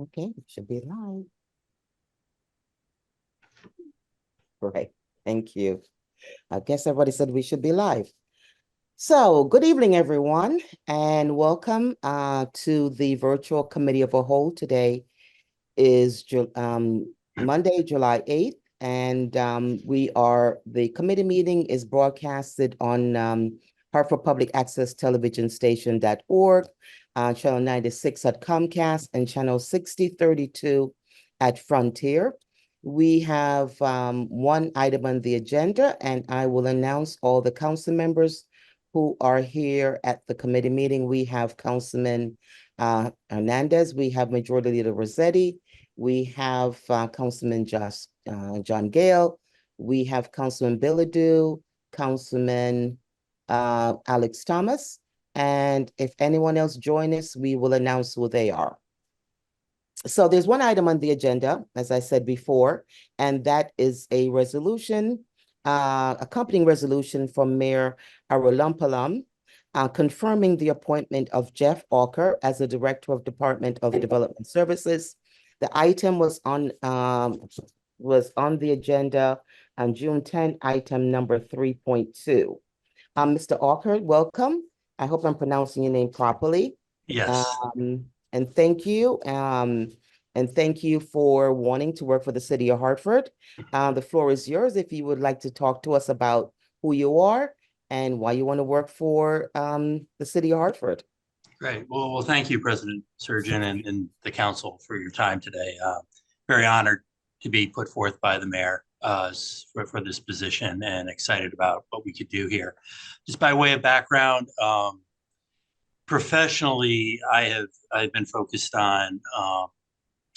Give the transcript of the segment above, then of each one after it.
Okay, it should be live. Great, thank you. I guess everybody said we should be live. So, good evening, everyone, and welcome to the virtual committee of a whole. Today is Monday, July 8th, and the committee meeting is broadcasted on Hartford Public Access Television Station.org, channel 96 at Comcast, and channel 6032 at Frontier. We have one item on the agenda, and I will announce all the council members who are here at the committee meeting. We have Councilman Hernandez, we have Majority Leader Rossetti, we have Councilman John Gale, we have Councilman Billadu, Councilman Alex Thomas, and if anyone else join us, we will announce who they are. So there's one item on the agenda, as I said before, and that is a resolution, accompanying resolution from Mayor Arulampalam, confirming the appointment of Jeff Walker as the Director of Department of Development Services. The item was on the agenda on June 10, item number 3.2. Mr. Walker, welcome. I hope I'm pronouncing your name properly. Yes. And thank you. And thank you for wanting to work for the city of Hartford. The floor is yours if you would like to talk to us about who you are and why you want to work for the city of Hartford. Great. Well, thank you, President Surgeon and the council for your time today. Very honored to be put forth by the mayor for this position and excited about what we could do here. Just by way of background, professionally, I've been focused on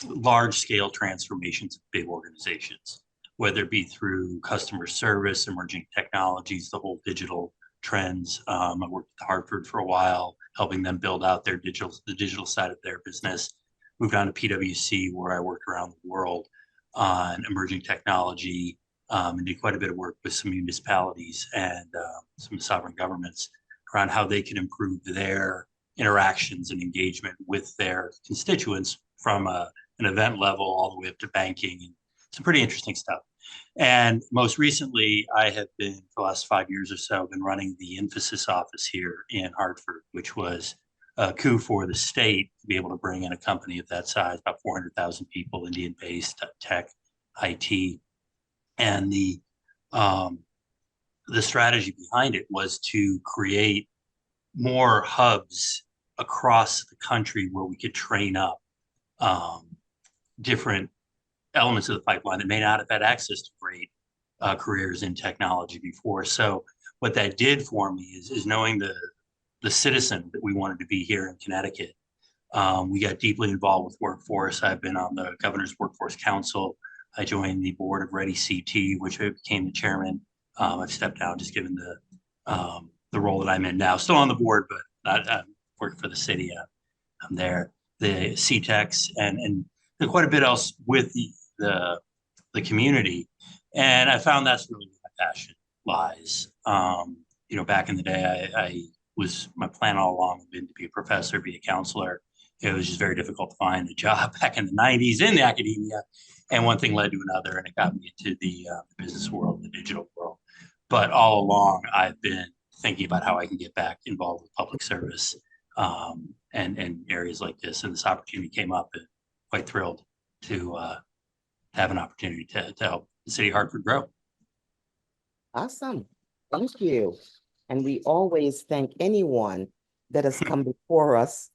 large scale transformations of big organizations, whether it be through customer service, emerging technologies, the whole digital trends. I worked at Hartford for a while, helping them build out the digital side of their business. Moved on to PwC, where I worked around the world on emerging technology, and did quite a bit of work with some municipalities and some sovereign governments around how they can improve their interactions and engagement with their constituents from an event level all the way up to banking and some pretty interesting stuff. And most recently, I have been, for the last 5 years or so, been running the Infosys office here in Hartford, which was a coup for the state to be able to bring in a company of that size, about 400,000 people, Indian-based tech, IT. And the strategy behind it was to create more hubs across the country where we could train up different elements of the pipeline that may not have had access to great careers in technology before. So what that did for me is knowing the citizen that we wanted to be here in Connecticut. We got deeply involved with workforce. I've been on the Governor's Workforce Council. I joined the board of Ready CT, which I became the chairman. I've stepped down just given the role that I'm in now. Still on the board, but I'm working for the city. I'm there. The CTEX and quite a bit else with the community. And I found that's really where my passion lies. Back in the day, my plan all along had been to be a professor, be a counselor. It was just very difficult to find a job back in the 90s in the academia. And one thing led to another, and it got me into the business world, the digital world. But all along, I've been thinking about how I can get back involved with public service and areas like this. And this opportunity came up, and quite thrilled to have an opportunity to help the city of Hartford grow. Awesome. Thank you. And we always thank anyone that has come before us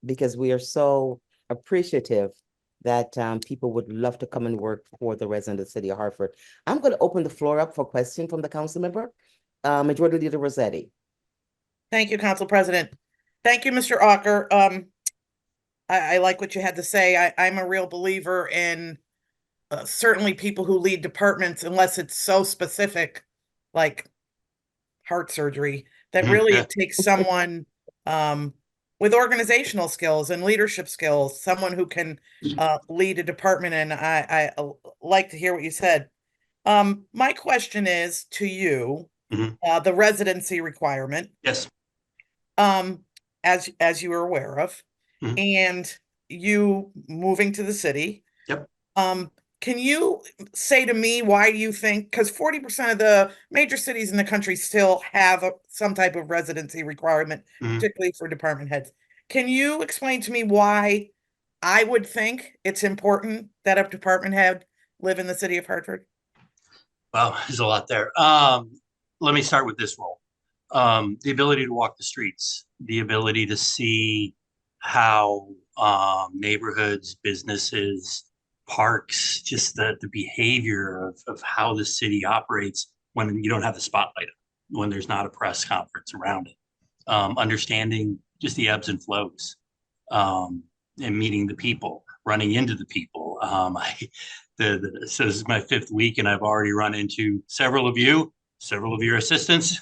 because we are so appreciative that people would love to come and work for the resident of the city of Hartford. I'm going to open the floor up for question from the council member. Majority Leader Rossetti. Thank you, Council President. Thank you, Mr. Walker. I like what you had to say. I'm a real believer in certainly people who lead departments, unless it's so specific, like heart surgery, that really it takes someone with organizational skills and leadership skills, someone who can lead a department. And I like to hear what you said. My question is to you, the residency requirement. Yes. As you were aware of. And you moving to the city. Yep. Can you say to me why you think, because 40% of the major cities in the country still have some type of residency requirement, particularly for department heads. Can you explain to me why I would think it's important that a department head live in the city of Hartford? Well, there's a lot there. Let me start with this role. The ability to walk the streets, the ability to see how neighborhoods, businesses, parks, just the behavior of how the city operates when you don't have the spotlight, when there's not a press conference around it. Understanding just the ebbs and flows, and meeting the people, running into the people. So this is my 5th week, and I've already run into several of you, several of your assistants.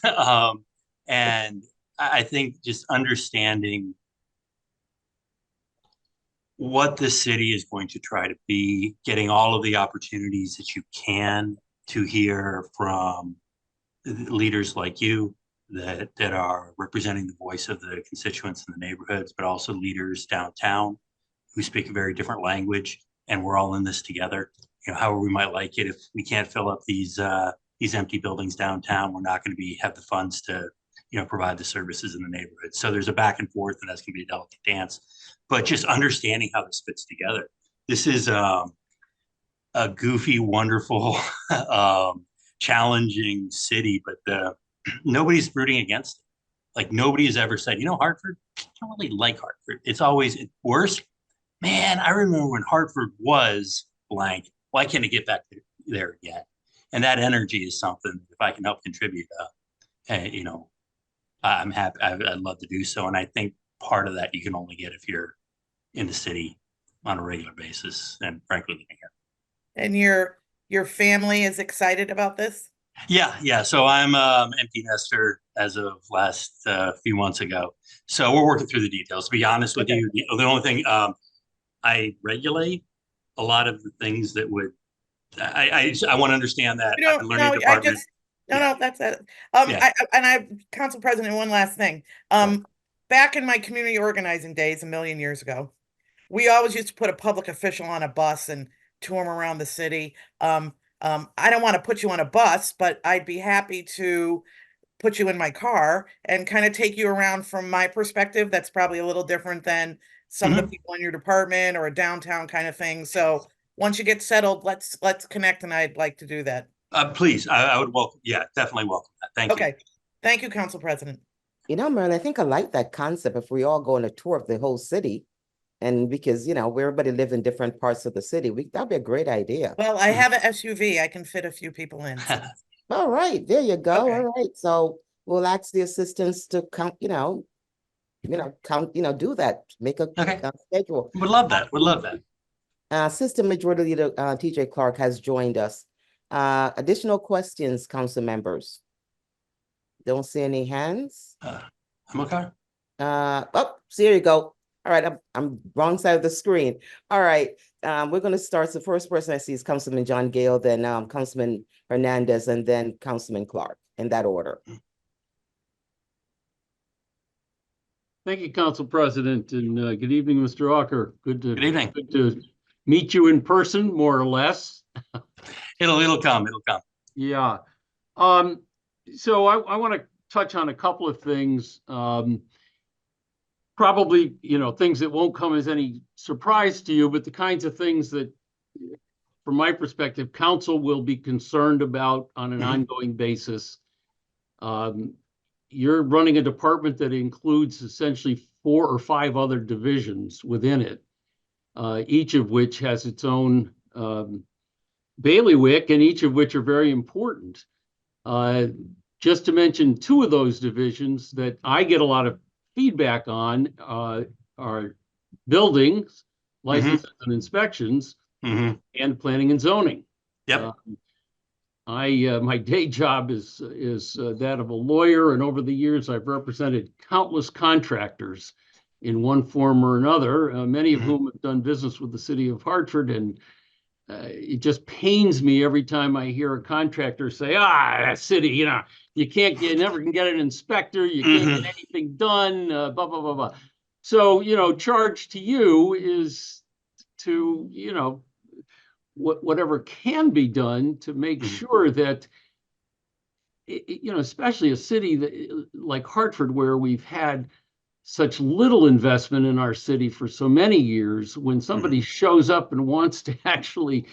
And I think just understanding what the city is going to try to be, getting all of the opportunities that you can to hear from leaders like you that are representing the voice of the constituents in the neighborhoods, but also leaders downtown who speak a very different language, and we're all in this together. You know, however we might like it, if we can't fill up these empty buildings downtown, we're not going to have the funds to, provide the services in the neighborhood. So there's a back and forth, and that's going to be a delicate dance. But just understanding how this fits together. This is a goofy, wonderful, challenging city, but nobody's rooting against it. Like, nobody has ever said, Hartford, I don't really like Hartford. It's always worse. Man, I remember when Hartford was blank. Why can't it get back there again? And that energy is something, if I can help contribute, I'm happy. I'd love to do so. And I think part of that you can only get if you're in the city on a regular basis, and frankly, living here. And your family is excited about this? Yeah. So I'm empty nester as of last few months ago. So we're working through the details. To be honest with you, the only thing I regulate a lot of the things that would I want to understand that. I've been learning department. No, that's it. Council President, one last thing. Back in my community organizing days a million years ago, we always used to put a public official on a bus and tour them around the city. I don't want to put you on a bus, but I'd be happy to put you in my car and kind of take you around from my perspective. That's probably a little different than some of the people in your department or a downtown kind of thing. So once you get settled, let's connect, and I'd like to do that. Please, I would welcome. Yeah, definitely welcome that. Thank you. Okay. Thank you, Council President. Marilyn, I think I like that concept if we all go on a tour of the whole city. And because, everybody lives in different parts of the city, that'd be a great idea. Well, I have an SUV. I can fit a few people in. So. All right, there you go. Okay. All right. So we'll ask the assistants to count, do that, make a schedule. Would love that. Assistant Majority Leader TJ Clark has joined us. Additional questions, council members? Don't see any hands. I'm okay. So here you go. All right, I'm wrong side of the screen. All right, we're going to start. The first person I see is Councilman John Gale, then Councilman Hernandez, and then Councilman Clark, in that order. Thank you, Council President, and good evening, Mr. Walker. Good evening. Good to meet you in person, more or less. It'll come. Yeah. So I want to touch on a couple of things. Probably, things that won't come as any surprise to you, but the kinds of things that, from my perspective, council will be concerned about on an ongoing basis. You're running a department that includes essentially 4 or 5 other divisions within it, each of which has its own bailiwick, and each of which are very important. Just to mention 2 of those divisions that I get a lot of feedback on are buildings, licenses and inspections, and planning and zoning. Yep. My day job is that of a lawyer, and over the years I've represented countless contractors in one form or another, many of whom have done business with the city of Hartford, and it just pains me every time I hear a contractor say, that city, you never can get an inspector, you can't get anything done, blah, blah, blah, blah. So, charge to you is to, whatever can be done to make sure that, especially a city that, like Hartford, where we've had such little investment in our city for so many years, when somebody shows up and wants to actually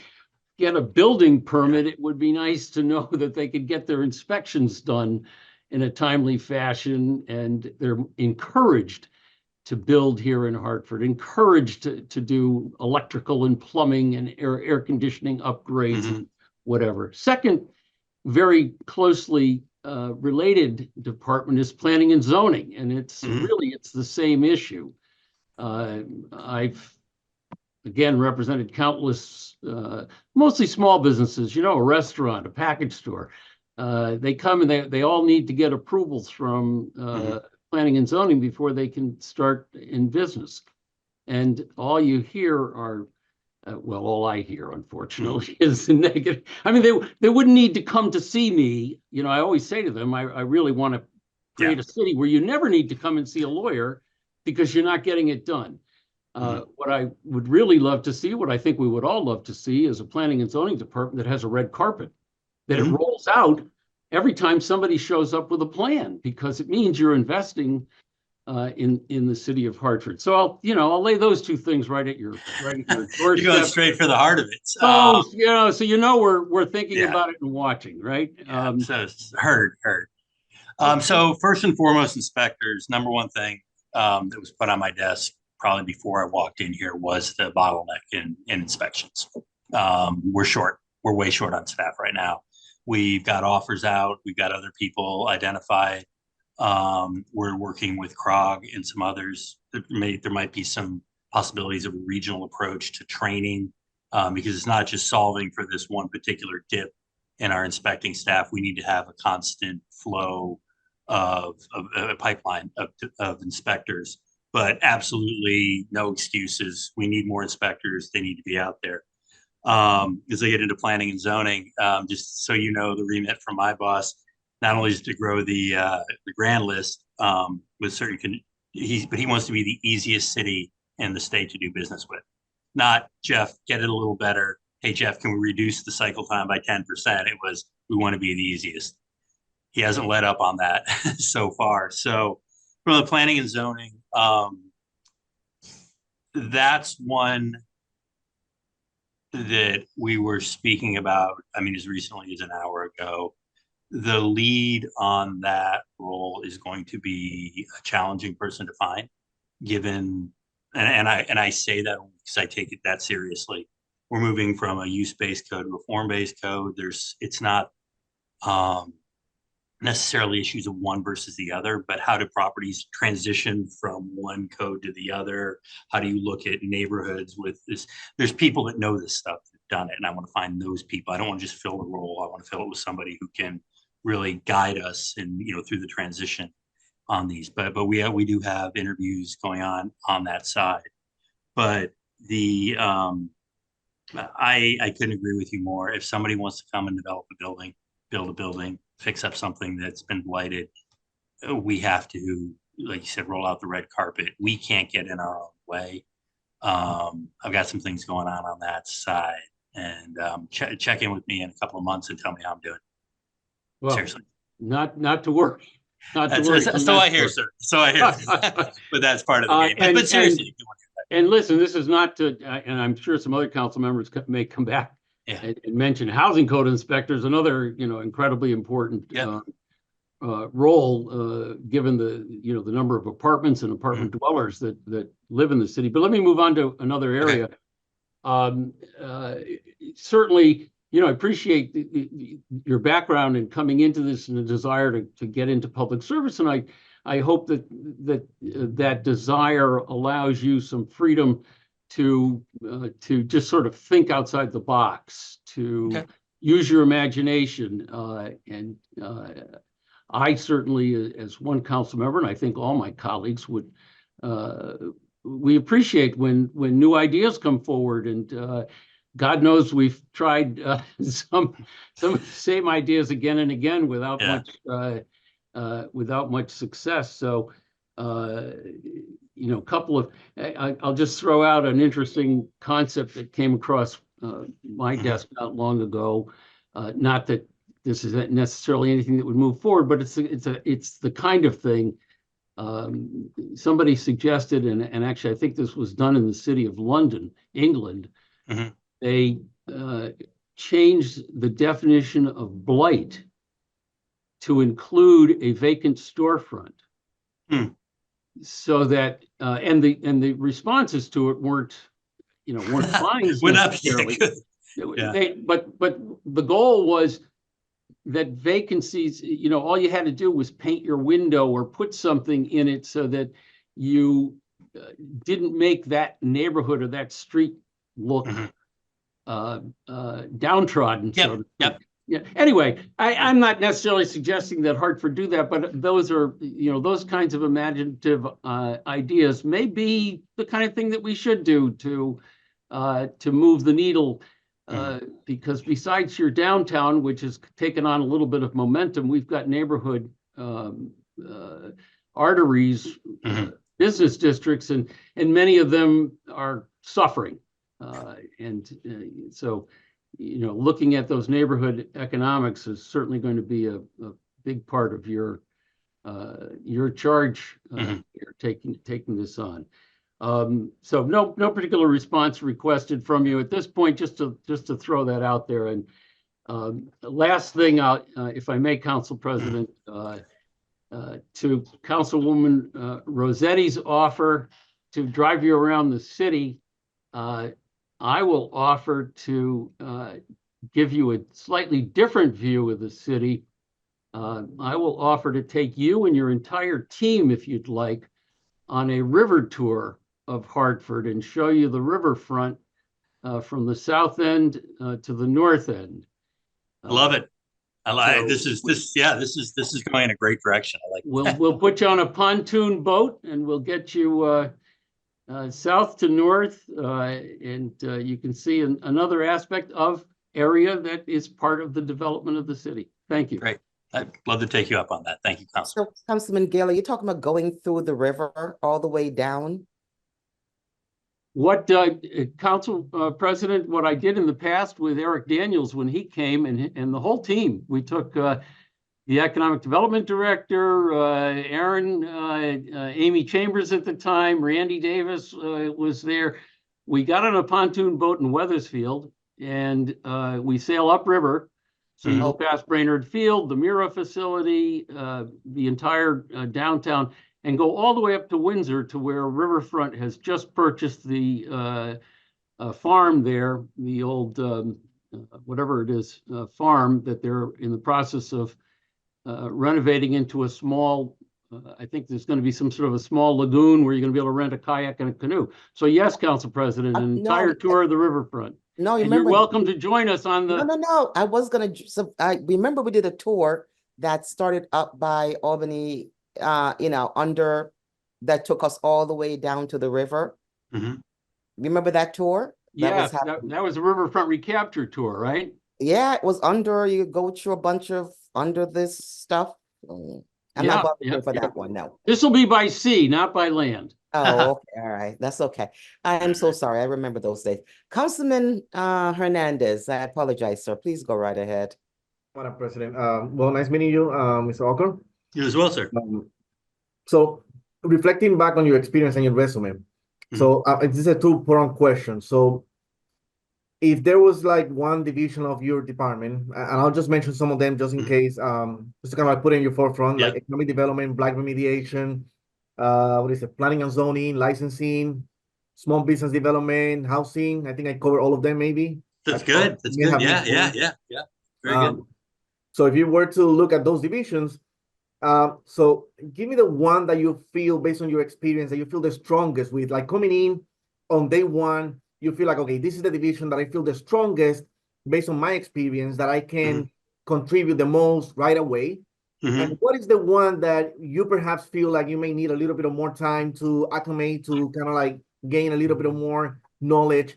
get a building permit, it would be nice to know that they could get their inspections done in a timely fashion, and they're encouraged to build here in Hartford, encouraged to do electrical and plumbing and air conditioning upgrades and whatever. Second, very closely related department is planning and zoning, and it's the same issue. I've again represented countless, mostly small businesses, a restaurant, a package store. They come and they all need to get approvals from planning and zoning before they can start in business. And all you hear are, all I hear, unfortunately, is the negative. I mean, they wouldn't need to come to see me. I always say to them, I really want to create a city where you never need to come and see a lawyer because you're not getting it done. What I would really love to see, what I think we would all love to see, is a planning and zoning department that has a red carpet, that it rolls out every time somebody shows up with a plan, because it means you're investing in the city of Hartford. So I'll lay those two things right at your doorstep. You're going straight for the heart of it. So we're thinking about it and watching, right? So heard. So first and foremost, inspectors, number one thing that was put on my desk probably before I walked in here was the bottleneck in inspections. We're short. We're way short on staff right now. We've got offers out. We've got other people identified. We're working with CROG and some others. There might be some possibilities of a regional approach to training, because it's not just solving for this one particular dip in our inspecting staff. We need to have a constant flow of a pipeline of inspectors. But absolutely no excuses. We need more inspectors. They need to be out there. As I get into planning and zoning, just so you know, the remit from my boss not only is to grow the grand list with certain, but he wants to be the easiest city in the state to do business with. Not, Jeff, get it a little better. Hey, Jeff, can we reduce the cycle time by 10%? It was, we want to be the easiest. He hasn't let up on that so far. So from the planning and zoning, that's one that we were speaking about, as recently as an hour ago. The lead on that role is going to be a challenging person to find, given, and I say that because I take it that seriously. We're moving from a use-based code to a form-based code. It's not necessarily issues of one versus the other, but how do properties transition from one code to the other? How do you look at neighborhoods with this? There's people that know this stuff, that have done it, and I want to find those people. I don't want to just fill the role. I want to fill it with somebody who can really guide us and through the transition on these. But we do have interviews going on that side. But the I couldn't agree with you more. If somebody wants to come and develop a building, build a building, fix up something that's been blighted, we have to, like you said, roll out the red carpet. We can't get in our own way. I've got some things going on that side, and check in with me in a couple of months and tell me how I'm doing. Well, seriously, not to worry. Not to worry. So I hear, sir. So I hear. But that's part of the game. But seriously. And listen, this is not to, and I'm sure some other council members may come back and mention housing code inspectors, another, incredibly important role, given the number of apartments and apartment dwellers that live in the city. But let me move on to another area. Certainly, I appreciate your background in coming into this and a desire to get into public service, and I hope that desire allows you some freedom to just sort of think outside the box, to use your imagination. And I certainly, as one council member, and I think all my colleagues would, we appreciate when new ideas come forward. And God knows we've tried some same ideas again and again without much success. So, a couple of, I'll just throw out an interesting concept that came across my desk not long ago. Not that this isn't necessarily anything that would move forward, but it's the kind of thing somebody suggested, and actually I think this was done in the city of London, England. Mhm. They changed the definition of blight to include a vacant storefront. So that and the responses to it weren't fines Went up, necessarily. yeah. But the goal was that vacancies, all you had to do was paint your window or put something in it so that you didn't make that neighborhood or that street look downtrodden. Yep. Yeah. Anyway, I'm not necessarily suggesting that Hartford do that, but those are, those kinds of imaginative ideas may be the kind of thing that we should do to move the needle. Because besides your downtown, which has taken on a little bit of momentum, we've got neighborhood arteries, business districts, and many of them are suffering. So looking at those neighborhood economics is certainly going to be a big part of your charge here, taking this on. So no particular response requested from you at this point, just to throw that out there. And last thing, if I may, Council President, to Councilwoman Rossetti's offer to drive you around the city, I will offer to give you a slightly different view of the city. I will offer to take you and your entire team, if you'd like, on a river tour of Hartford and show you the riverfront from the south end to the north end. Love it. I like this is going in a great direction. I like we'll put you on a pontoon boat and we'll get you south to north, and you can see another aspect of area that is part of the development of the city. Thank you. Great. I'd love to take you up on that. Thank you, Councilor. So, Councilman Gale, you're talking about going through the river all the way down? What Council President, what I did in the past with Eric Daniels when he came and the whole team, we took the Economic Development Director, Aaron, Amy Chambers at the time, Randy Davis was there. We got on a pontoon boat in Weathersfield and we sail upriver. So you go past Brainerd Field, the Mira facility, the entire downtown, and go all the way up to Windsor to where Riverfront has just purchased the farm there, the old, whatever it is, farm that they're in the process of renovating into a small, I think there's going to be some sort of a small lagoon where you're going to be able to rent a kayak and a canoe. So yes, Council President, an entire tour of the riverfront. No, you and remember, you're welcome to join us on the. No. I was gonna. So I remember we did a tour that started up by Albany, under that took us all the way down to the river. Remember that tour? Yeah, that was a Riverfront Recapture tour, right? Yeah, it was under. You go through a bunch of under this stuff. I'm not bothering for that one. No, this will be by sea, not by land. Oh, okay. All right. That's okay. I'm so sorry. I remember those days. Councilman Hernandez, I apologize, sir. Please go right ahead. Madam President, well, nice meeting you, Mr. Walker. You as well, sir. So reflecting back on your experience and your resume, so this is a two-pronged question. So if there was like one division of your department, and I'll just mention some of them just in case, just to kind of like put in your forefront, like economic development, blight remediation, what is it, planning and zoning, licensing, small business development, housing. I think I covered all of them maybe. That's good. That's good. Yeah. Very good. So if you were to look at those divisions, so give me the one that you feel based on your experience that you feel the strongest with, like coming in on day one, you feel like, okay, this is the division that I feel the strongest based on my experience that I can contribute the most right away. And what is the one that you perhaps feel like you may need a little bit of more time to acclimate, to kind of like gain a little bit of more knowledge?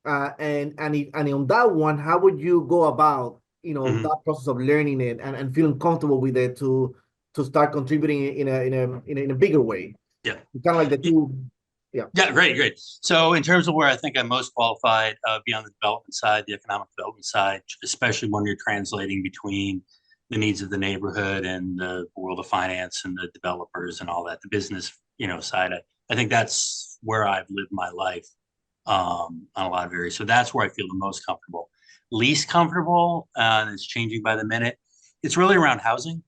And on that one, how would you go about, that process of learning it and feeling comfortable with it to start contributing in a bigger way? Yeah. Kind of like the two Yeah, great. So in terms of where I think I'm most qualified, be on the development side, the economic development side, especially when you're translating between the needs of the neighborhood and the world of finance and the developers and all that, the business, side. I think that's where I've lived my life on a lot of areas. So that's where I feel the most comfortable. Least comfortable, and it's changing by the minute. It's really around housing.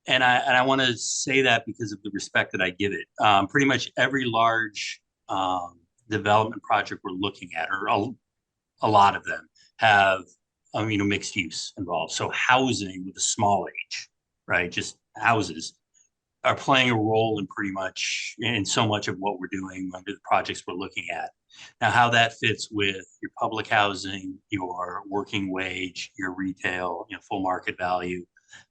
And I want to say that because of the respect that I give it. Pretty much every large development project we're looking at, or a lot of them, have mixed use involved. So housing with a small h, right? Just houses are playing a role in pretty much in so much of what we're doing under the projects we're looking at. Now, how that fits with your public housing, your working wage, your retail, full market value.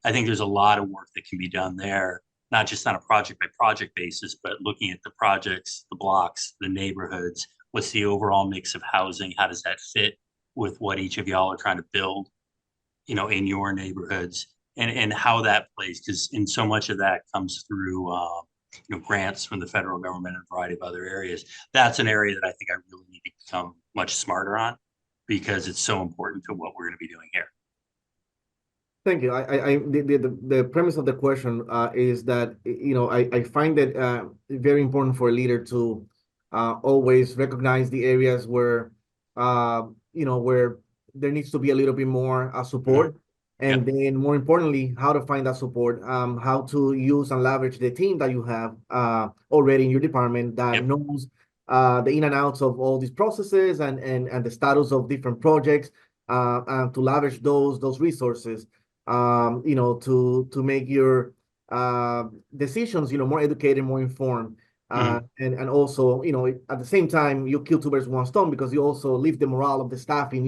I think there's a lot of work that can be done there, not just on a project by project basis, but looking at the projects, the blocks, the neighborhoods. What's the overall mix of housing? How does that fit with what each of y'all are trying to build, in your neighborhoods, and how that plays? Because in so much of that comes through, grants from the federal government and a variety of other areas. That's an area that I think I really need to become much smarter on, because it's so important to what we're going to be doing here. Thank you. The premise of the question is that, I find it very important for a leader to always recognize the areas where, where there needs to be a little bit more support. And then more importantly, how to find that support, how to use and leverage the team that you have already in your department that knows the in and outs of all these processes and the status of different projects, and to leverage those resources, to make your decisions, more educated, more informed. And also, at the same time, you kill two birds with one stone, because you also lift the morale of the staffing,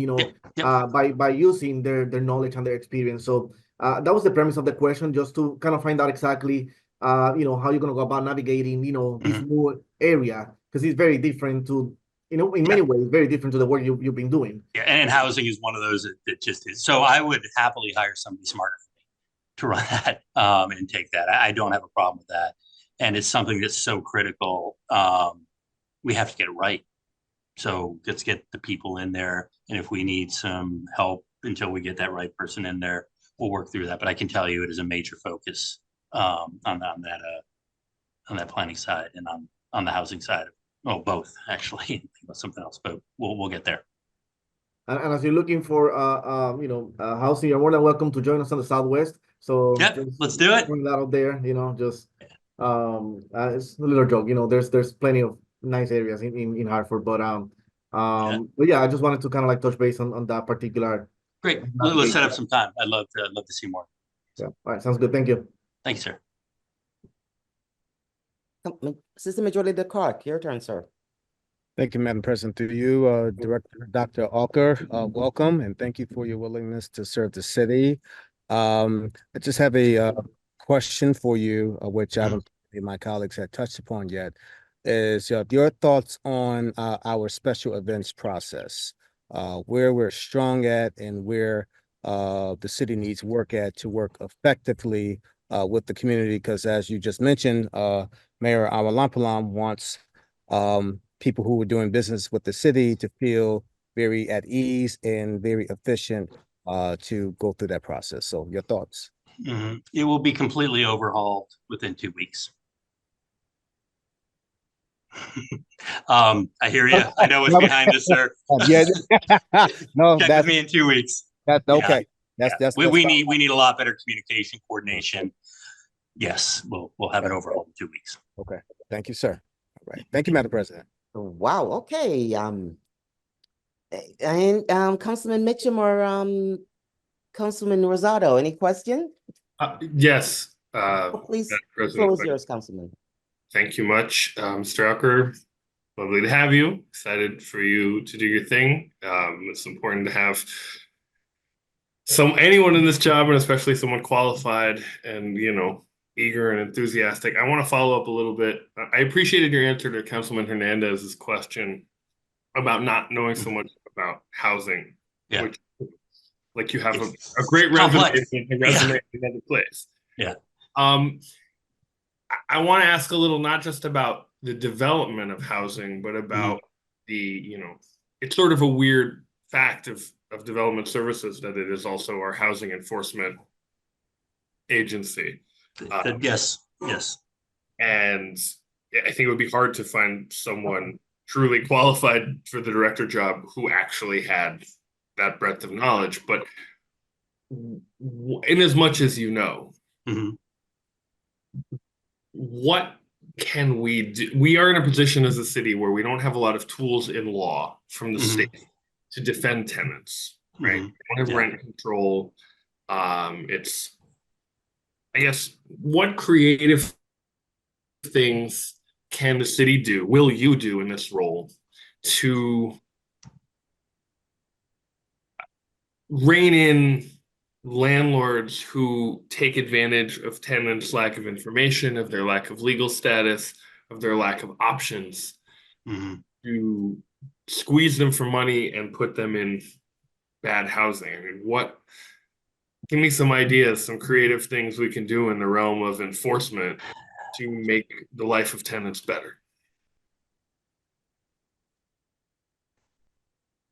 by using their knowledge and their experience. So that was the premise of the question, just to kind of find out exactly, how you're going to go about navigating, this new area, because it's very different to, in many ways, very different to the work you've been doing. Yeah, and housing is one of those that just is. So I would happily hire somebody smarter than me to run that and take that. I don't have a problem with that. And it's something that's so critical. We have to get it right. So let's get the people in there. And if we need some help until we get that right person in there, we'll work through that. But I can tell you it is a major focus on that planning side and on the housing side. Well, both actually. Think about something else, but we'll get there. And as you're looking for housing, you're more than welcome to join us on the Southwest. So yeah, let's do it. Bring that out there, just it's a little joke. There's plenty of nice areas in Hartford, but yeah, I just wanted to kind of like touch base on that particular. Great. Let's set up some time. I'd love to see more. Yeah. All right. Sounds good. Thank you. Thank you, sir. Assistant Majority Leader Clark, your turn, sir. Thank you, Madam President. To you, Director Dr. Alker, welcome, and thank you for your willingness to serve the city. I just have a question for you, which I don't think my colleagues had touched upon yet, is your thoughts on our special events process, where we're strong at and where the city needs work at to work effectively with the community, because as you just mentioned, Mayor Awalampalam wants people who are doing business with the city to feel very at ease and very efficient to go through that process. So your thoughts? It will be completely overhauled within 2 weeks. I hear you. I know what's behind this, sir. Yeah. No, check with me in 2 weeks. That's okay. That's we need a lot better communication, coordination. Yes, we'll have it overhauled in 2 weeks. Okay. Thank you, sir. All right. Thank you, Madam President. Wow. Okay. And Councilman Mitchum or Councilman Rosado, any question? Yes. Please, the floor is yours, Councilman. Thank you much, Mr. Alker. Lovely to have you. Excited for you to do your thing. It's important to have anyone in this job, and especially someone qualified and eager and enthusiastic. I want to follow up a little bit. I appreciated your answer to Councilman Hernandez's question about not knowing so much about housing. Yeah. Which, like, you have a great resume in another place. Yeah. I want to ask a little, not just about the development of housing, but about the, it's sort of a weird fact of development services that it is also our housing enforcement agency. Yes. And I think it would be hard to find someone truly qualified for the director job who actually had that breadth of knowledge. But in as much as what can we do? We are in a position as a city where we don't have a lot of tools in law from the state to defend tenants, right? We don't have rent control. It's, I guess, what creative things can the city do, will you do in this role to rein in landlords who take advantage of tenants' lack of information, of their lack of legal status, of their lack of options, to squeeze them for money and put them in bad housing? I mean, give me some ideas, some creative things we can do in the realm of enforcement to make the life of tenants better.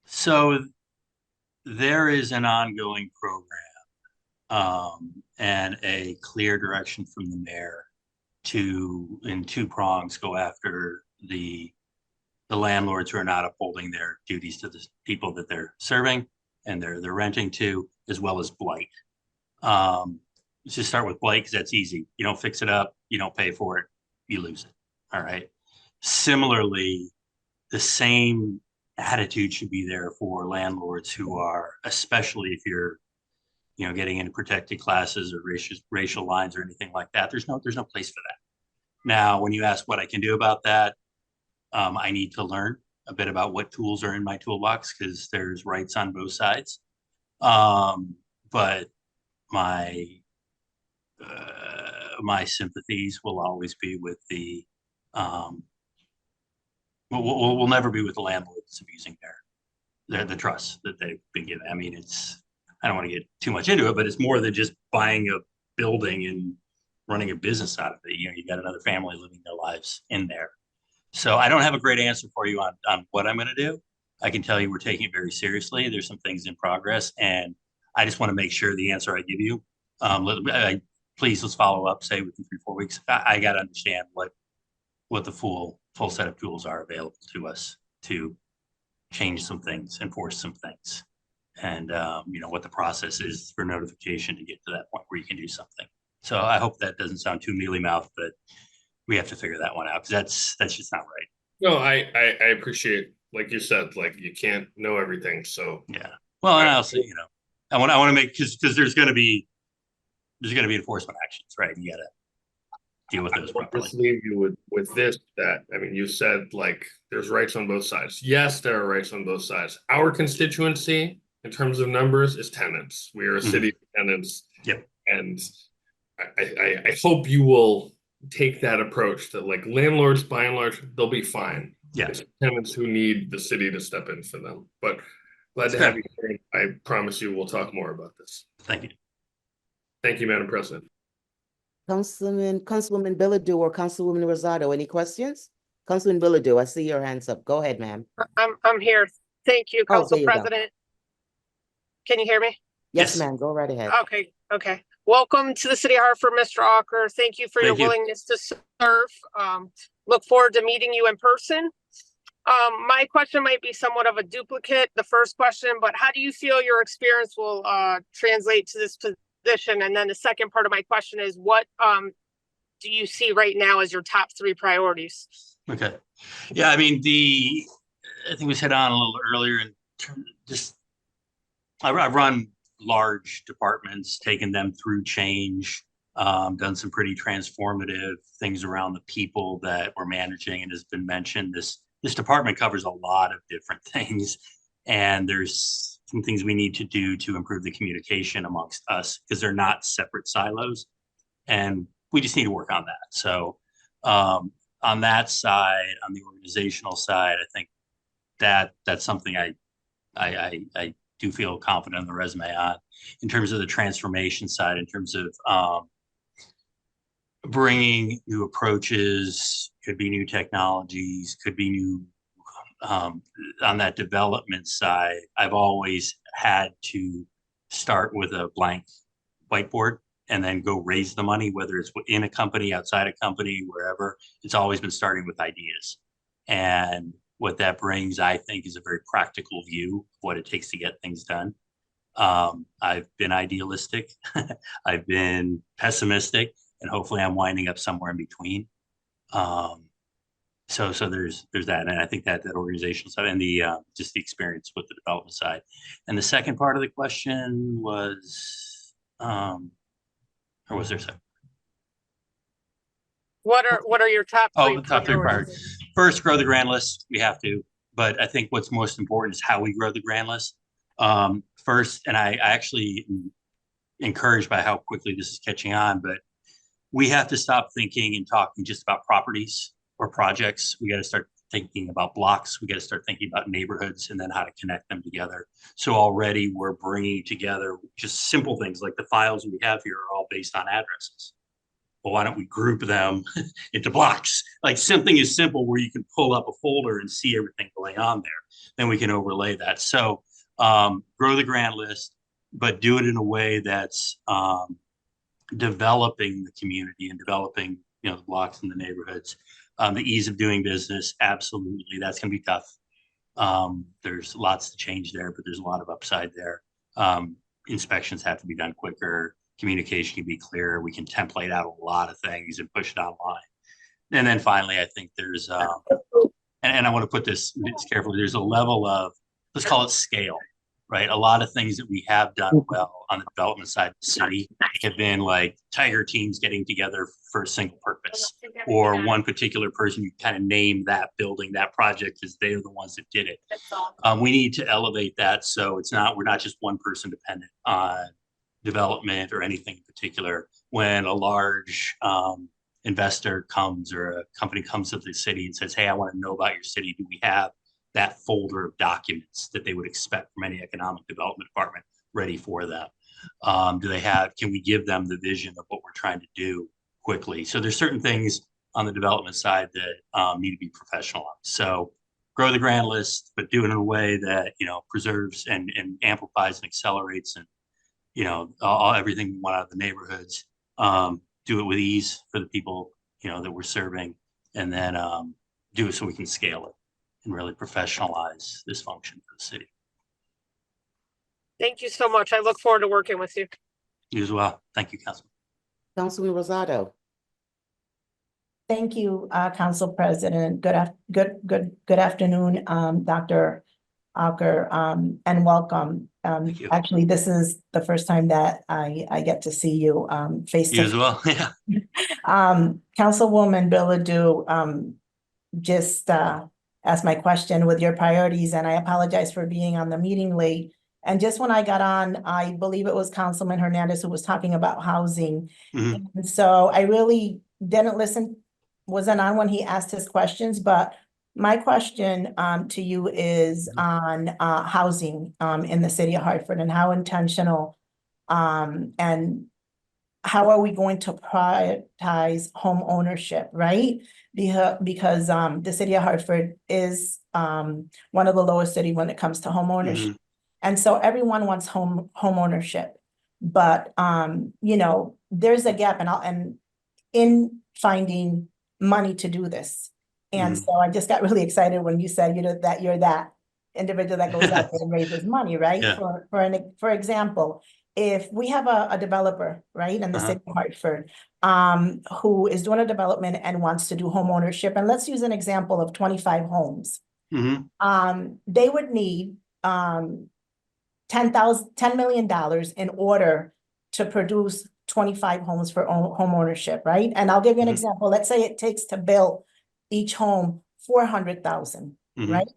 So there is an ongoing program and a clear direction from the mayor to, in two prongs, go after the landlords who are not upholding their duties to the people that they're serving and they're renting to, as well as blight. Let's just start with blight because that's easy. You don't fix it up, you don't pay for it, you lose it. All right. Similarly, the same attitude should be there for landlords who are, especially if you're, getting into protected classes or racial lines or anything like that. There's no place for that. Now, when you ask what I can do about that, I need to learn a bit about what tools are in my toolbox because there's rights on both sides. But my sympathies will always be with the we'll never be with the landlords abusing the trust that they've been given. I mean, I don't want to get too much into it, but it's more than just buying a building and running a business out of it. You got another family living their lives in there. So I don't have a great answer for you on what I'm going to do. I can tell you we're taking it very seriously. There's some things in progress, and I just want to make sure the answer I give you, please let's follow up, say within 3-4 weeks. I got to understand what the full set of tools are available to us to change some things, enforce some things, and what the process is for notification to get to that point where you can do something. So I hope that doesn't sound too mealy-mouthed, but we have to figure that one out because that's just not right. No, I appreciate, like you said, like you can't know everything. So yeah. Well, and I also, I want to make because there's going to be enforcement actions, right? You got to deal with those properly. Just leave you with this. That I mean, you said like there's rights on both sides. Yes, there are rights on both sides. Our constituency, in terms of numbers, is tenants. We are a city of tenants. Yep. And I hope you will take that approach that like landlords, by and large, they'll be fine. Yeah. It's tenants who need the city to step in for them. But glad to have you here. I promise you we'll talk more about this. Thank you. Thank you, Madam President. Councilwoman Bilodeau or Councilwoman Rosado, any questions? Councilwoman Bilodeau, I see your hands up. Go ahead, ma'am. I'm here. Thank you, Council you President. Can you hear me? Yes, ma'am. Go right ahead. Okay. Welcome to the City of Hartford, Mr. Ocker. Thank you for your willingness to serve. Look forward to meeting you in person. My question might be somewhat of a duplicate, the first question, but how do you feel your experience will translate to this position? And then the second part of my question is, what do you see right now as your top 3 priorities? Okay. Yeah, I mean, I think we hit on a little earlier in just, I've run large departments, taken them through change, done some pretty transformative things around the people that we're managing. And has been mentioned, this department covers a lot of different things. And there's some things we need to do to improve the communication amongst us because they're not separate silos. And we just need to work on that. So on that side, on the organizational side, I think that's something I do feel confident in the resume on. In terms of the transformation side, in terms of bringing new approaches, could be new technologies, could be new on that development side. I've always had to start with a blank whiteboard and then go raise the money, whether it's in a company, outside a company, wherever. It's always been starting with ideas. And what that brings, I think, is a very practical view of what it takes to get things done. I've been idealistic, I've been pessimistic, and hopefully I'm winding up somewhere in between. So there's that, and I think that organizational side and the just the experience with the development side. And the second part of the question was, or was there second? What are your top three? Oh, the top three priorities. First, grow the grand list. We have to, but I think what's most important is how we grow the grand list. First, and I actually am encouraged by how quickly this is catching on, but we have to stop thinking and talking just about properties or projects. We got to start thinking about blocks. We got to start thinking about neighborhoods and then how to connect them together. So already we're bringing together just simple things like the files we have here are all based on addresses. Well, why don't we group them into blocks? Like something as simple where you can pull up a folder and see everything going on there. Then we can overlay that. So grow the grand list, but do it in a way that's developing the community and developing, the blocks and the neighborhoods. The ease of doing business, absolutely, that's going to be tough. There's lots to change there, but there's a lot of upside there. Inspections have to be done quicker. Communication can be clearer. We can template out a lot of things and push it online. And then finally, I think there's, and I want to put this carefully, there's a level of, let's call it scale, right? A lot of things that we have done well on the development side of the city have been like tiger teams getting together for a single purpose, or one particular person, you kind of name that building, that project, because they're the ones that did it. We need to elevate that so we're not just one person dependent on development or anything in particular. When a large investor comes or a company comes to the city and says, hey, I want to know about your city, do we have that folder of documents that they would expect from any economic development department ready for them? Can we give them the vision of what we're trying to do quickly? So there's certain things on the development side that need to be professionalized. So grow the grand list, but do it in a way that, preserves and amplifies and accelerates and, everything we want out of the neighborhoods. Do it with ease for the people, that we're serving, and then do it so we can scale it and really professionalize this function for the city. Thank you so much. I look forward to working with you. You as well. Thank you, Councilman. Councilman Rosado. Thank you, Council President. Good afternoon, Dr. Alker, and welcome. Thank you. Actually, this is the first time that I get to see you face to face. You as well. Yeah. Councilwoman Billadou just asked my question with your priorities, and I apologize for being on the meeting late. And just when I got on, I believe it was Councilman Hernandez who was talking about housing. Mhm. And so I really didn't wasn't on when he asked his questions, but my question to you is on housing in the city of Hartford, and how intentional and how are we going to prioritize home ownership, right? Because the city of Hartford is one of the lowest cities when it comes to home ownership. Mhm. And so everyone wants home ownership, but there's a gap and in finding money to do this. And so I just got really excited when you said that you're that individual that goes out there and raises money, right? Yeah. For example, if we have a developer, right, in the city of Hartford, who is doing a development and wants to do home ownership, and let's use an example of 25 homes. Mhm. They would need $10 million in order to produce 25 homes for home ownership, right? And I'll give you an example. Let's say it takes to build each home $400,000, right?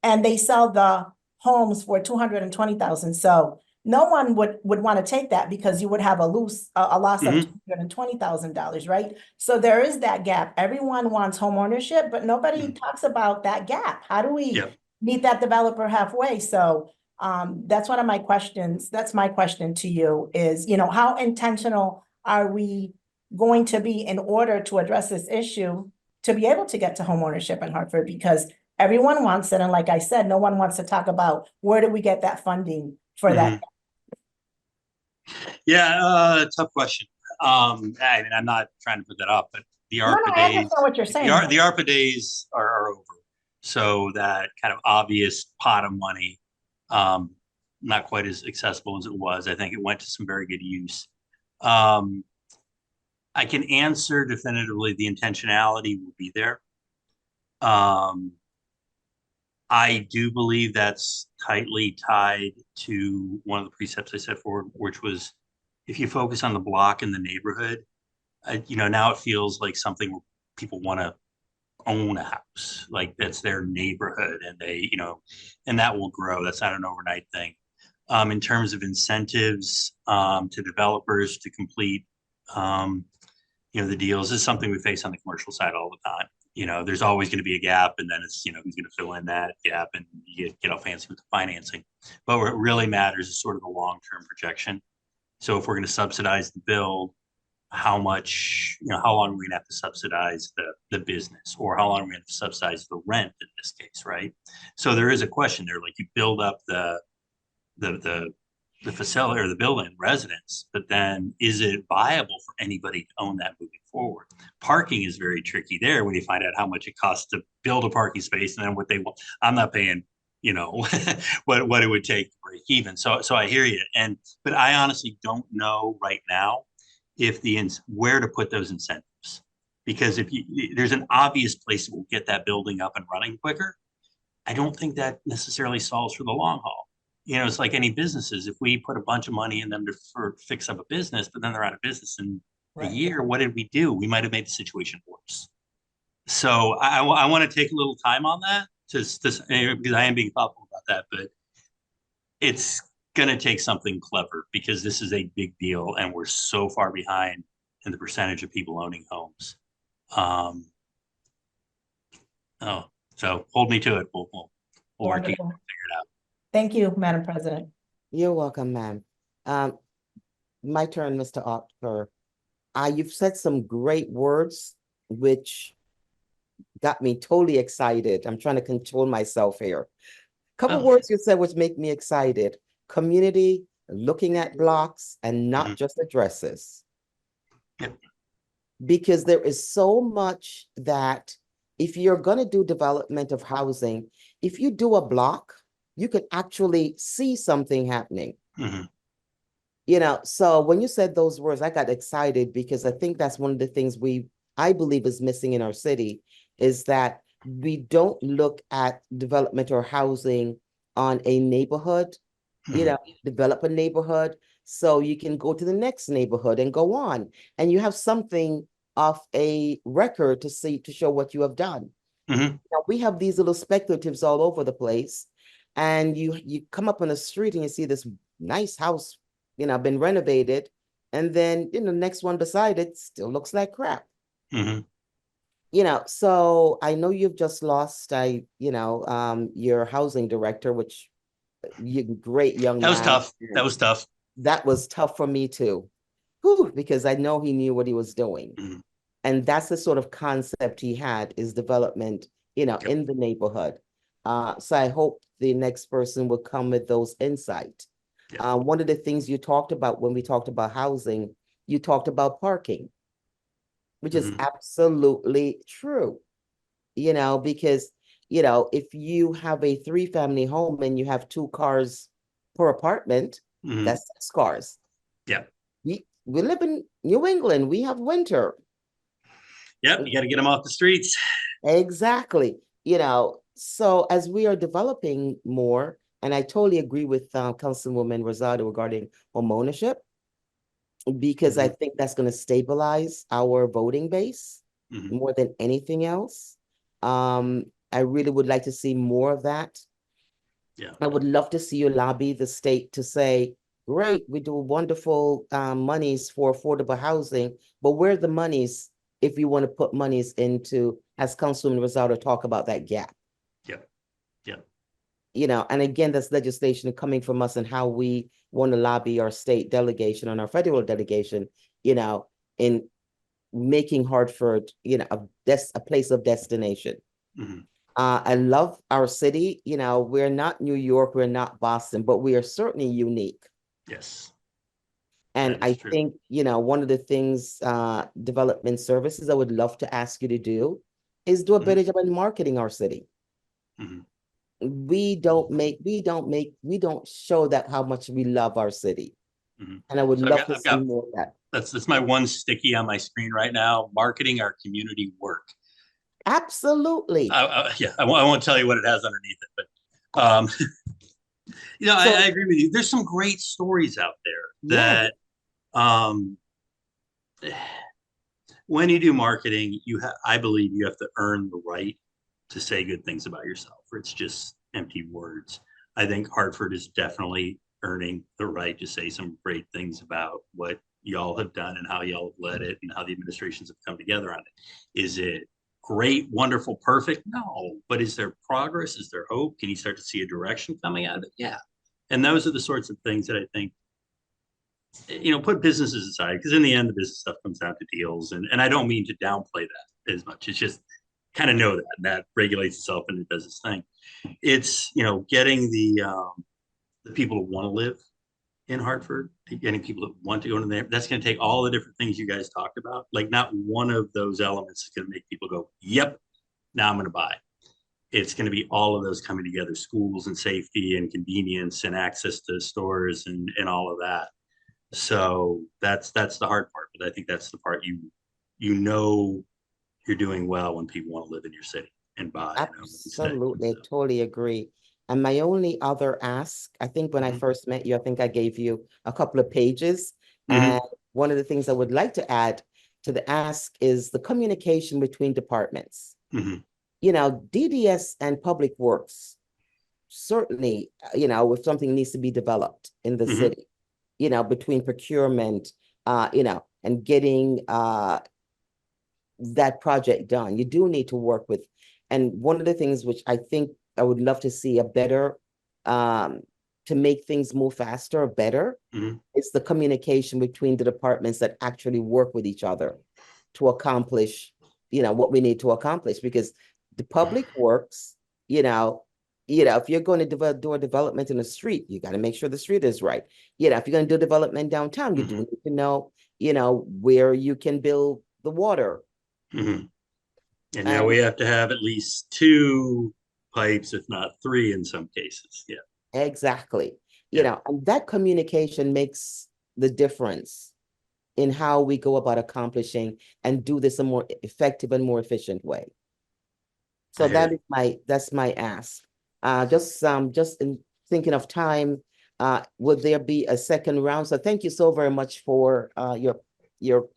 And they sell the homes for $220,000. So no one would want to take that because you would have a loss of $220,000, right? So there is that gap. Everyone wants home ownership, but nobody talks about that gap. How do we meet that developer halfway? So that's one of my questions. That's my question to you is, how intentional are we going to be in order to address this issue to be able to get to homeownership in Hartford? Because everyone wants it, and like I said, no one wants to talk about where do we get that funding for that. Yeah, tough question. And I'm not trying to put that up, but the No, ARPA I days, understand what you're saying. the ARPA days are over. So that kind of obvious pot of money, not quite as accessible as it was. I think it went to some very good use. I can answer definitively the intentionality will be there. I do believe that's tightly tied to one of the precepts I set forward, which was if you focus on the block and the neighborhood, now it feels like something where people want to own a house, like that's their neighborhood, and they, and that will grow. That's not an overnight thing. In terms of incentives to developers to complete, the deals is something we face on the commercial side all the time. There's always going to be a gap, and then it's, who's going to fill in that gap, and you get all fancy with the financing. But what really matters is sort of the long-term projection. So if we're going to subsidize the build, how much, how long are we going to have to subsidize the business, or how long are we going to have to subsidize the rent in this case, right? So there is a question there, like you build up the facility or the building residence, but then is it viable for anybody to own that moving forward? Parking is very tricky there when you find out how much it costs to build a parking space and then what they want. I'm not paying, what it would take to break even. So I hear you. But I honestly don't know right now if where to put those incentives, because there's an obvious place that will get that building up and running quicker. I don't think that necessarily solves for the long haul. It's like any businesses. If we put a bunch of money in them to fix up a business, but then they're out of business in a year, what did we do? We might have made the situation worse. So I want to take a little time on that because I am being thoughtful about that, but it's going to take something clever because this is a big deal and we're so far behind in the percentage of people owning homes. So hold me to it. We'll work together and figure it out. Thank you, Madam President. You're welcome, ma'am. My turn, Mr. Octor. You've said some great words, which got me totally excited. I'm trying to control myself here. Couple words you said which make me excited. Community, looking at blocks, and not just addresses. Yep. Because there is so much that if you're going to do development of housing, if you do a block, you could actually see something happening. So when you said those words, I got excited because I think that's one of the things I believe is missing in our city is that we don't look at development or housing on a neighborhood, develop a neighborhood so you can go to the next neighborhood and go on. And you have something of a record to show what you have done. Now, we have these little speculatives all over the place. And you come up on the street and you see this nice house, been renovated. And then, the next one beside it still looks like crap. So I know you've just lost, your housing director, which great young man. That was tough. That was tough. That was tough for me too. Because I know he knew what he was doing. And that's the sort of concept he had is development, in the neighborhood. So I hope the next person will come with those insights. One of the things you talked about when we talked about housing, you talked about parking, which is absolutely true, because, if you have a 3-family home and you have 2 cars per apartment, that's 6 cars. Yeah. We live in New England. We have winter. Yep. You got to get them off the streets. Exactly. So as we are developing more, and I totally agree with Councilwoman Rosado regarding homeownership, because I think that's going to stabilize our voting base more than anything else. I really would like to see more of that. Yeah. I would love to see you lobby the state to say, great, we do wonderful monies for affordable housing, but where are the monies if you want to put monies into, as Councilwoman Rosado talk about that gap? And again, that's legislation coming from us and how we want to lobby our state delegation and our federal delegation, in making Hartford, a place of destination. Mhm. I love our city. We're not New York, we're not Boston, but we are certainly unique. Yes. And That I is true. think, one of the things, development services I would love to ask you to do is do a better job in marketing our city. Mhm. We don't show that how much we love our city. Mhm. And I would So love to I've see got more of that. that's my one sticky on my screen right now, marketing our community work. Absolutely. Yeah, I won't tell you what it has underneath it, but I agree with you. There's some great stories out there Yes. that when you do marketing, I believe you have to earn the right to say good things about yourself, or it's just empty words. I think Hartford is definitely earning the right to say some great things about what y'all have done and how y'all have led it and how the administrations have come together on it. Is it great, wonderful, perfect? No. But is there progress? Is there hope? Can you start to see a direction coming out of it? Yeah. And those are the sorts of things that I think, put businesses aside, because in the end, the business stuff comes down to deals. And I don't mean to downplay that as much. It's just kind of know that, and that regulates itself and it does its thing. It's, getting the people who want to live in Hartford, getting people that want to go into there. That's going to take all the different things you guys talked about. Like, not one of those elements is going to make people go, yep, now I'm going to buy. It's going to be all of those coming together: schools and safety and convenience and access to stores and all of that. So that's the hard part, but I think that's the part you're doing well when people want to live in your city and buy. Absolutely, totally agree. And my only other ask, I think when I first met you, I think I gave you a couple of pages. And one of the things I would like to add to the ask is the communication between departments. DDS and Public Works, certainly, if something needs to be developed in the city, between procurement, and getting that project done. You do need to work with, and one of the things which I think I would love to see a better, to make things move faster or better, is the communication between the departments that actually work with each other to accomplish, what we need to accomplish. Because the Public Works, if you're going to do a development in the street, you got to make sure the street is right. If you're going to do development downtown, you do need to know, where you can build the water. And now we have to have at least 2 pipes, if not 3 in some cases. Yeah. Exactly. And that communication makes the difference in how we go about accomplishing and do this a more effective and more efficient way. So that's my ask. Just in thinking of time, would there be a second round? So thank you so very much for your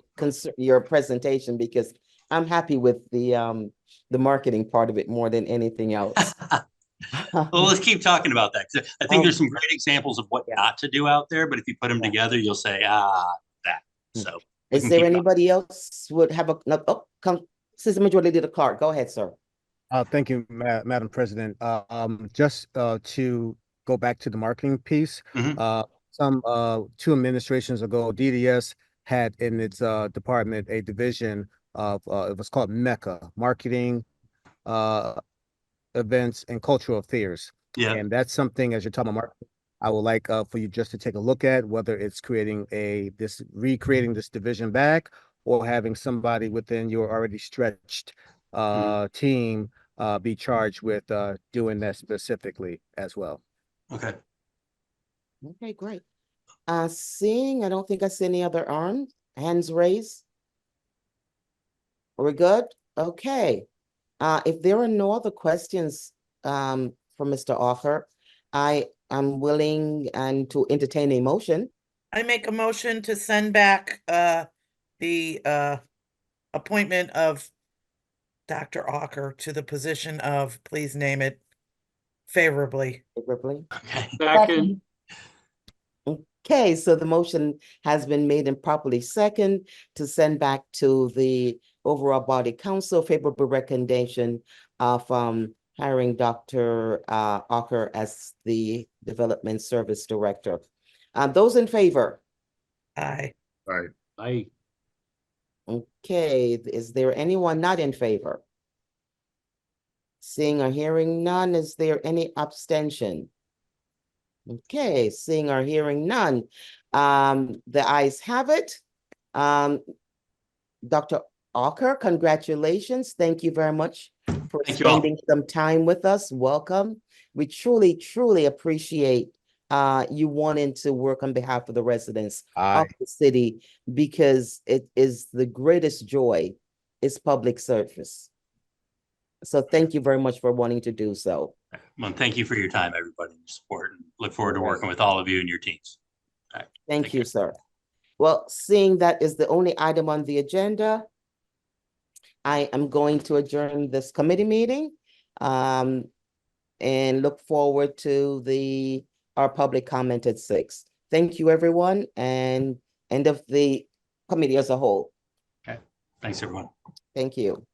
presentation, because I'm happy with the marketing part of it more than anything else. Well, let's keep talking about that, because I think there's some great examples of what not to do out there, but if you put them together, you'll say, that. So is there anybody else would have Assistant Majority Leader Clark, go ahead, sir. Thank you, Madam President. Just to go back to the marketing piece, some 2 administrations ago, DDS had in its department a division of it was called MECA, Marketing, Events, and Cultural Affairs. Yeah. And that's something, as you're talking about marketing, I would like for you just to take a look at whether it's recreating this division back, or having somebody within your already stretched team be charged with doing that specifically as well. Okay. Okay, great. I don't think I see any other hands raised. We're good? Okay. If there are no other questions from Mr. Auker, I am willing to entertain a motion. I make a motion to send back the appointment of Dr. Auker to the position of, please name it, favorably. Favorably. Okay. Second. Okay, so the motion has been made and properly second to send back to the overall body council favorable recommendation from hiring Dr. Auker as the Development Service Director. Those in favor? Aye. Right. I Okay, is there anyone not in favor? Seeing or hearing none, is there any abstention? Okay, seeing or hearing none. The ayes have it. Dr. Ocker, congratulations. Thank you very much for Thank you all. spending some time with us. Welcome. We truly, truly appreciate you wanting to work on behalf of the residents of the city, because it is the greatest joy is public service. So thank you very much for wanting to do so. Well, thank you for your time, everybody, and your support, and look forward to working with all of you and your teams. All right, Thank take you, care. sir. Well, seeing that is the only item on the agenda, I am going to adjourn this committee meeting and look forward to our public comment at 6. Thank you, everyone, and end of the committee as a whole. Okay, thanks, everyone. Thank you.